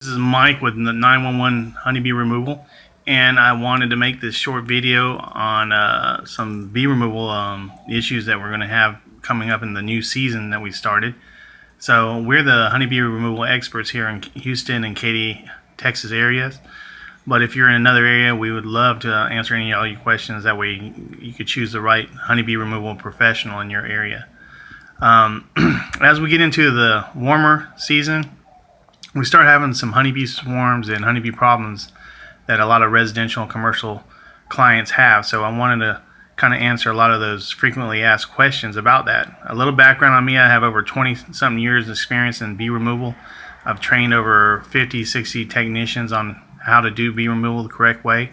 This is Mike with the 911 honeybee removal, and I wanted to make this short video on some bee removal issues that we're going to have coming up in the new season that we started. So we're the honeybee removal experts here in Houston and Katy, Texas areas. But if you're in another area, we would love to answer any of all your questions. That way you could choose the right honeybee removal professional in your area. As we get into the warmer season, we start having some honeybee swarms and honeybee problems that a lot of residential and commercial clients have. So I wanted to kind of answer a lot of those frequently asked questions about that. A little background on me: I have over 20 something years of experience in bee removal. I've trained over 50, 60 technicians on how to do bee removal the correct way.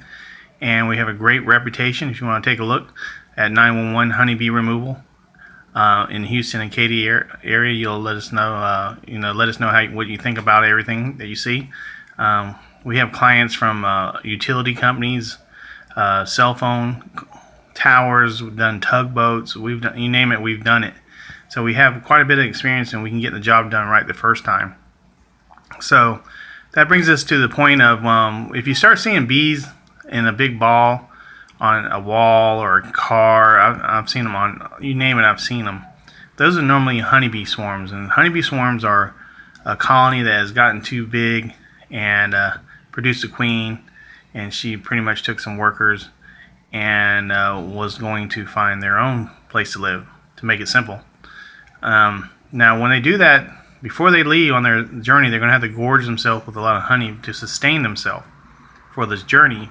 And we have a great reputation. If you want to take a look at 911 honeybee removal, in Houston and Katy area, you'll let us know. Let us know what you think about everything that you see. We have clients from utility companies, cell phone towers. We've done tugboats. We've done, you name it, we've done it. So we have quite a bit of experience, and we can get the job done right the first time. So that brings us to the point of if you start seeing bees in a big ball on a wall or a car, I've seen them on, you name it, I've seen them. Those are normally honeybee swarms, and honeybee swarms are a colony that has gotten too big and produced a queen, and she pretty much took some workers and was going to find their own place to live, to make it simple. Now when they do that, before they leave on their journey, they're going to have to gorge themselves with a lot of honey to sustain themselves for this journey.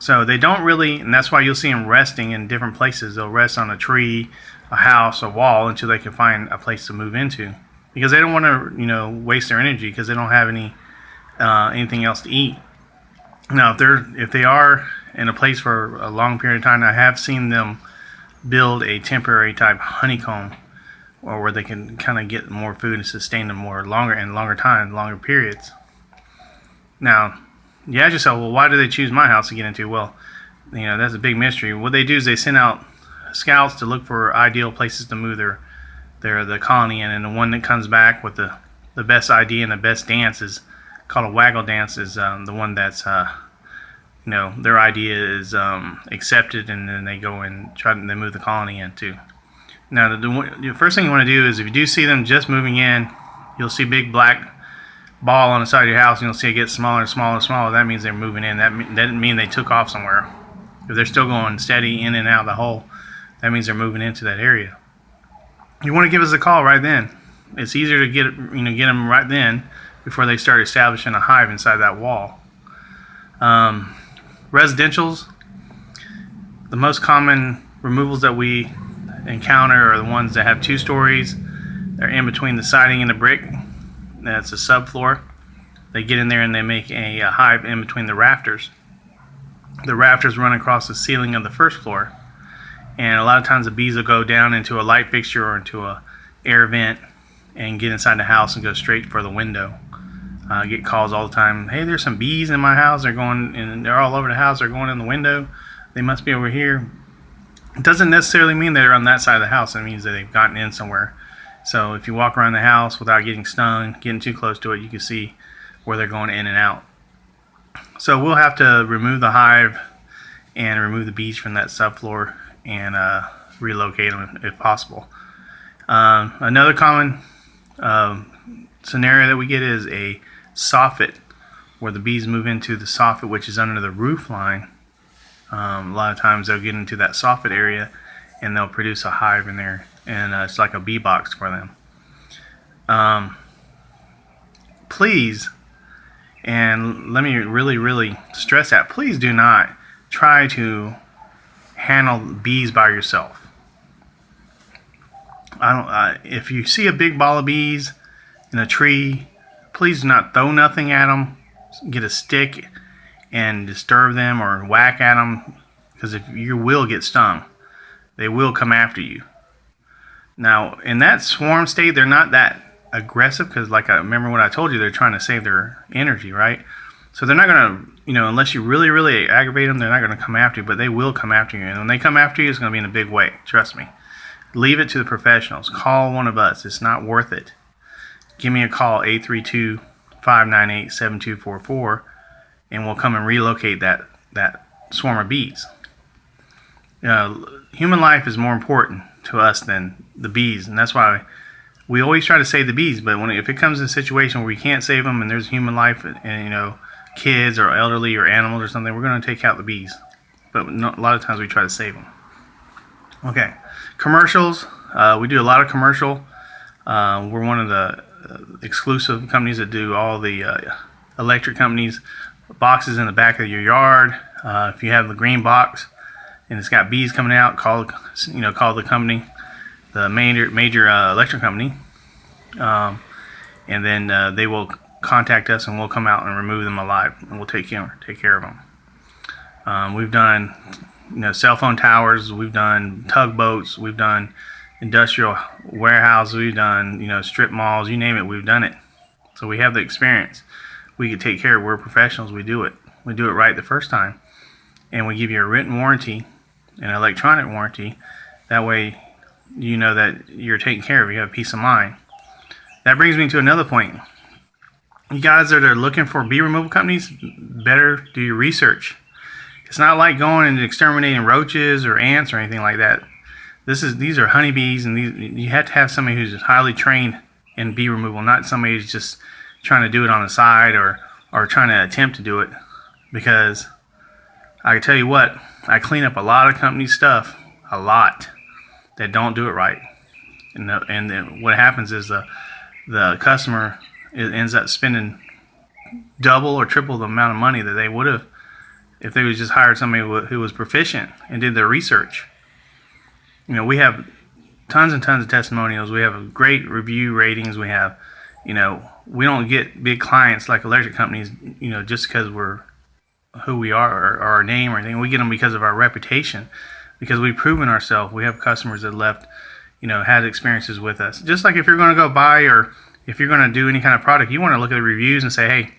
So they don't really, and that's why you'll see them resting in different places. They'll rest on a tree, a house, a wall, until they can find a place to move into, because they don't want to, waste their energy, because they don't have anything else to eat. Now, if they are in a place for a long period of time, I have seen them build a temporary type honeycomb, or where they can kind of get more food and sustain them longer periods. Now, you ask yourself, well, why do they choose my house to get into? Well, that's a big mystery. What they do is they send out scouts to look for ideal places to move the colony in, and the one that comes back with the best idea and the best dance is called a waggle dance. Is the one that's their idea is accepted, and then they go and they move the colony into. Now, the first thing you want to do is, if you do see them just moving in, you'll see big black ball on the side of your house, and you'll see it get smaller and smaller and smaller. That means they're moving in. That doesn't mean they took off somewhere. If they're still going steady in and out of the hole, that means they're moving into that area. You want to give us a call right then. It's easier to get them right then before they start establishing a hive inside that wall. Residentials, the most common removals that we encounter are the ones that have 2 stories. They're in between the siding and the brick. That's a subfloor. They get in there and they make a hive in between the rafters. The rafters run across the ceiling of the first floor, and a lot of times the bees will go down into a light fixture or into a air vent and get inside the house and go straight for the window. I get calls all the time. Hey, there's some bees in my house. They're all over the house. They're going in the window. They must be over here. It doesn't necessarily mean they're on that side of the house. It means that they've gotten in somewhere. So if you walk around the house without getting stung, getting too close to it, you can see where they're going in and out. So we'll have to remove the hive and remove the bees from that subfloor and relocate them if possible. Another common scenario that we get is a soffit, where the bees move into the soffit, which is under the roof line. A lot of times they'll get into that soffit area and they'll produce a hive in there, and it's like a bee box for them. Please, and let me really stress that, please do not try to handle bees by yourself. If you see a big ball of bees in a tree, please do not throw nothing at them. Get a stick and disturb them or whack at them, because if you will get stung, they will come after you. Now, in that swarm state, they're not that aggressive, because remember what I told you, they're trying to save their energy, right? So they're not going to, unless you really aggravate them, they're not going to come after you, but they will come after you. And when they come after you, it's going to be in a big way. Trust me. Leave it to the professionals. Call one of us. It's not worth it. Give me a call, 832 598-7244, and we'll come and relocate that swarm of bees. Human life is more important to us than the bees, and that's why we always try to save the bees. But if it comes to a situation where we can't save them and there's human life and kids or elderly or animals or something, we're going to take out the bees. But a lot of times we try to save them. Okay, commercials. We do a lot of commercial. We're one of the exclusive companies that do all the electric companies boxes in the back of your yard. If you have the green box and it's got bees coming out, call the company, the major electric company, and then they will contact us and we'll come out and remove them alive, and we'll take care of them. We've done cell phone towers, we've done tugboats, we've done industrial warehouses, we've done strip malls, you name it, we've done it. So we have the experience. We can take care of it. We're professionals. We do it right the first time, and we give you a written warranty, an electronic warranty. That way you know that you're taken care of. You have peace of mind. That brings me to another point. You guys that are looking for bee removal companies, better do your research. It's not like going and exterminating roaches or ants or anything like that. These are honeybees, and you have to have somebody who's highly trained in bee removal, not somebody who's just trying to do it on the side or trying to attempt to do it. Because I can tell you what, I clean up a lot of company stuff, a lot, that don't do it right. And then what happens is the customer ends up spending double or triple the amount of money that they would have if they was just hired somebody who was proficient and did their research. We have tons and tons of testimonials. We have great review ratings. We have, we don't get big clients like electric companies, just because we're who we are or our name or anything. We get them because of our reputation, because we've proven ourselves. We have customers that left, had experiences with us. Just like if you're going to go buy or if you're going to do any kind of product, you want to look at the reviews and say, hey,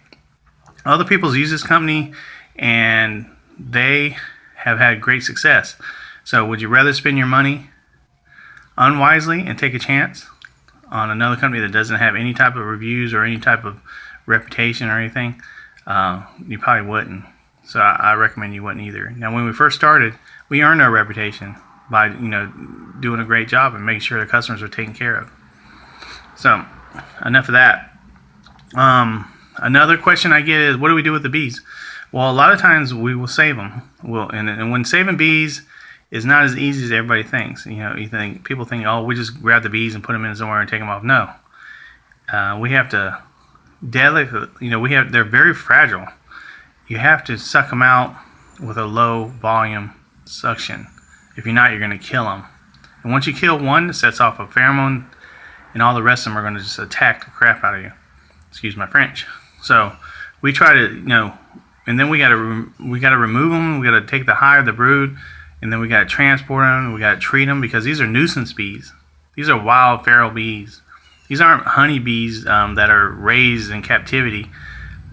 other people's used this company and they have had great success. So would you rather spend your money unwisely and take a chance on another company that doesn't have any type of reviews or any type of reputation or anything? You probably wouldn't. So I recommend you wouldn't either. Now, when we first started, we earned our reputation by doing a great job and making sure the customers were taken care of. So enough of that. Another question I get is, what do we do with the bees? Well, a lot of times we will save them. And when saving bees is not as easy as everybody thinks. People think, oh, we just grab the bees and put them in somewhere and take them off. No, we have to they're very fragile. You have to suck them out with a low volume suction. If you're not, you're going to kill them. And once you kill one, it sets off a pheromone, and all the rest of them are going to just attack the crap out of you. Excuse my French. So we try to, and then we got to remove them. We got to take the hive, the brood, and then we got to transport them. We got to treat them, because these are nuisance bees. These are wild feral bees. These aren't honeybees that are raised in captivity.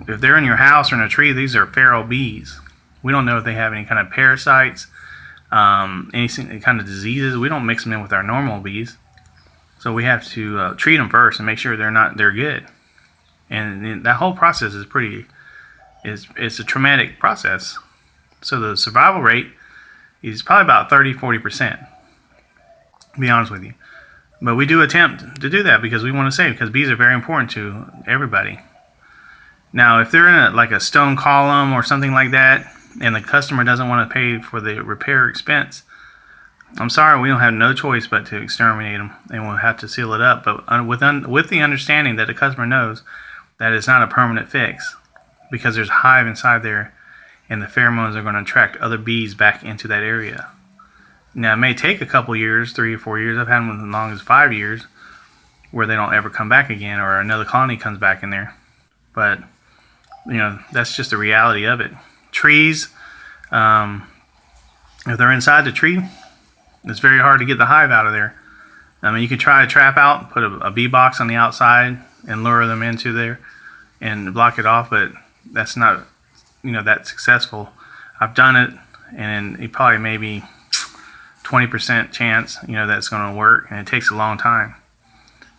If they're in your house or in a tree, these are feral bees. We don't know if they have any kind of parasites, any kind of diseases. We don't mix them in with our normal bees. So we have to treat them first and make sure they're good. And that whole process is it's a traumatic process. So the survival rate is probably about 30-40%, to be honest with you. But we do attempt to do that because we want to save, because bees are very important to everybody. Now, if they're in a stone column or something like that, and the customer doesn't want to pay for the repair expense, I'm sorry, we don't have no choice but to exterminate them, and we'll have to seal it up. But with the understanding that the customer knows that it's not a permanent fix, because there's a hive inside there, and the pheromones are going to attract other bees back into that area. Now, it may take a couple years, 3 or 4 years. I've had them as long as 5 years, where they don't ever come back again, or another colony comes back in there. But that's just the reality of it. Trees, if they're inside the tree, it's very hard to get the hive out of there. I mean, you could try to trap out, put a bee box on the outside and lure them into there and block it off, but that's not that successful. I've done it, and it probably maybe 20% chance that's going to work, and it takes a long time.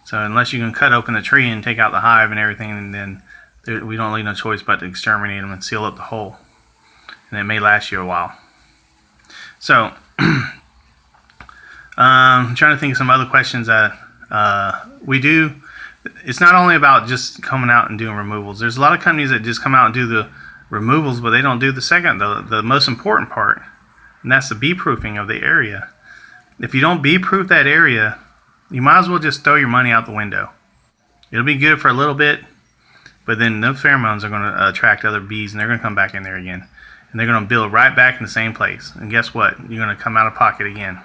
So unless you can cut open the tree and take out the hive and everything, then we don't leave no choice but to exterminate them and seal up the hole. And it may last you a while. So, I'm trying to think of some other questions that we do. It's not only about just coming out and doing removals. There's a lot of companies that just come out and do the removals, but they don't do the second, the most important part, and that's the bee proofing of the area. If you don't bee proof that area, you might as well just throw your money out the window. It'll be good for a little bit, but then those pheromones are going to attract other bees, and they're going to come back in there again. And they're going to build right back in the same place. And guess what? You're going to come out of pocket again.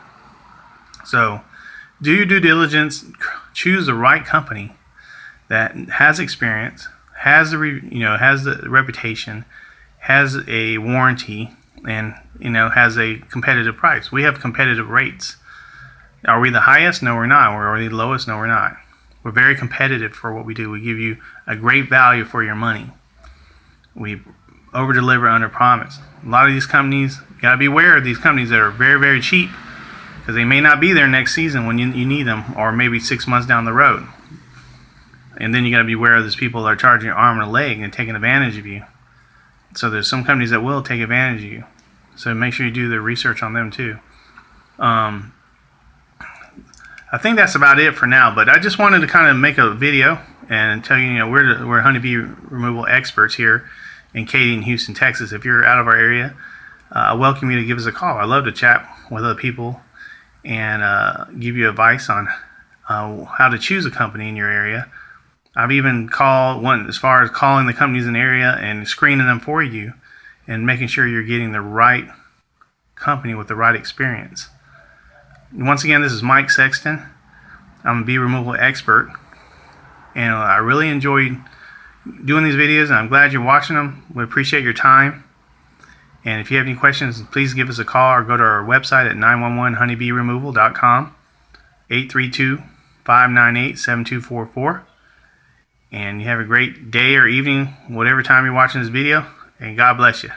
So do your due diligence. Choose the right company that has experience, has the reputation, has a warranty, and has a competitive price. We have competitive rates. Are we the highest? No, we're not. Are we the lowest? No, we're not. We're very competitive for what we do. We give you a great value for your money. We over deliver, under promise. A lot of these companies, you gotta be aware of these companies that are very, very cheap, because they may not be there next season when you need them, or maybe 6 months down the road. And then you gotta be aware of these people that are charging your arm and a leg and taking advantage of you. So there's some companies that will take advantage of you. So make sure you do the research on them too. I think that's about it for now, but I just wanted to kind of make a video and tell you, we're honeybee removal experts here in Katy and Houston, Texas. If you're out of our area, I welcome you to give us a call. I love to chat with other people and give you advice on how to choose a company in your area. I've even went as far as calling the companies in the area and screening them for you and making sure you're getting the right company with the right experience. Once again, this is Mike Sexton. I'm a bee removal expert, and I really enjoyed doing these videos, and I'm glad you're watching them. We appreciate your time, and if you have any questions, please give us a call or go to our website at 911honeybeeremoval.com, 832-598-7244. And you have a great day or evening, whatever time you're watching this video, and God bless you.